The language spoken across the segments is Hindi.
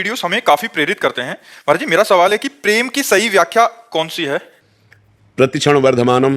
वीडियोस हमें काफी प्रेरित करते हैं। महाराज जी, मेरा सवाल है कि प्रेम की सही व्याख्या कौन सी है? प्रतिक्षण वर्धमानम,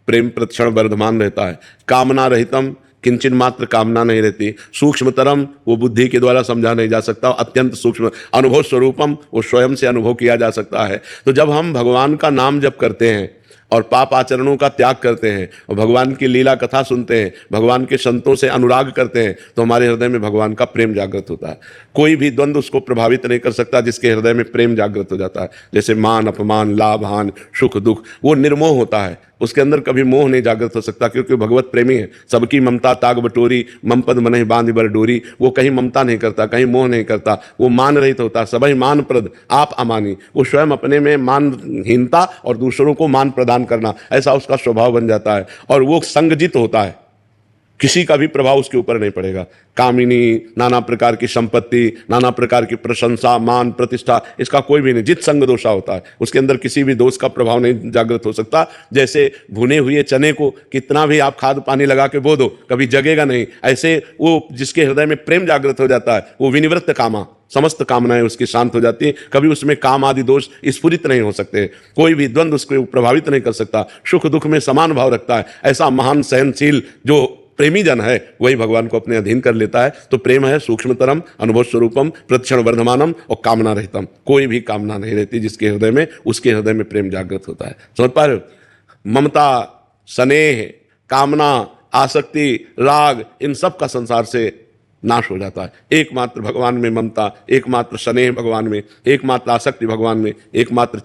प्रेम प्रतिक्षण वर्धमान रहता है। कामना रहितम, किंचन मात्र कामना नहीं रहती। सूक्ष्मतरम, वो बुद्धि के द्वारा समझा नहीं जा सकता। अत्यंत सूक्ष्म अनुभव स्वरूपम, वो स्वयं से अनुभव किया जा सकता है। तो जब हम भगवान का नाम जप करते हैं और पाप आचरणों का त्याग करते हैं और भगवान की लीला कथा सुनते हैं, भगवान के संतों से अनुराग करते हैं, तो हमारे हृदय में भगवान का प्रेम जागृत होता है। कोई भी द्वंद्व उसको प्रभावित नहीं कर सकता जिसके हृदय में प्रेम जागृत हो जाता है। जैसे मान अपमान, लाभ हानि, सुख दुख, वो निर्मोह होता है। उसके अंदर कभी मोह नहीं जागृत हो सकता, क्योंकि भगवत प्रेमी है। सबकी ममता ताग बटोरी, मम पद मनहि बांध बर डोरी। वो कहीं ममता नहीं करता, कहीं मोह नहीं करता, वो मान रहित होता। सबही मान प्रद आप अमानी, वो स्वयं अपने में मानहीनता और दूसरों को मान प्रदान करना, ऐसा उसका स्वभाव बन जाता है। और वो संगजित होता है, किसी का भी प्रभाव उसके ऊपर नहीं पड़ेगा। कामिनी, नाना प्रकार की संपत्ति, नाना प्रकार की प्रशंसा, मान, प्रतिष्ठा, इसका कोई भी नहीं। जित संग दोषा होता है, उसके अंदर किसी भी दोष का प्रभाव नहीं जागृत हो सकता। जैसे भुने हुए चने को कितना भी आप खाद पानी लगा के बो दो, कभी जगेगा नहीं। ऐसे वो जिसके हृदय में प्रेम जागृत हो जाता है, वो विनिवृत्त कामा, समस्त कामनाएं उसकी शांत हो जाती हैं। कभी उसमें काम आदि दोष स्फुरित नहीं हो सकते। कोई भी द्वंद्व उसको प्रभावित नहीं कर सकता। सुख दुख में समान भाव रखता है। ऐसा महान सहनशील जो प्रेमी जन है, वही भगवान को अपने अधीन कर लेता है। तो प्रेम है सूक्ष्मतरम, अनुभव स्वरूपम, प्रतिक्षण वर्धमानम और कामना रहितम। कोई भी कामना नहीं रहती जिसके हृदय में, उसके हृदय में प्रेम जागृत होता है। समझ पा रहे हो? ममता, स्नेह, कामना, आसक्ति, राग, इन सब का संसार से नाश हो जाता है। एकमात्र भगवान में ममता, एकमात्र स्नेह भगवान में, एकमात्र आसक्ति भगवान में, एकमात्र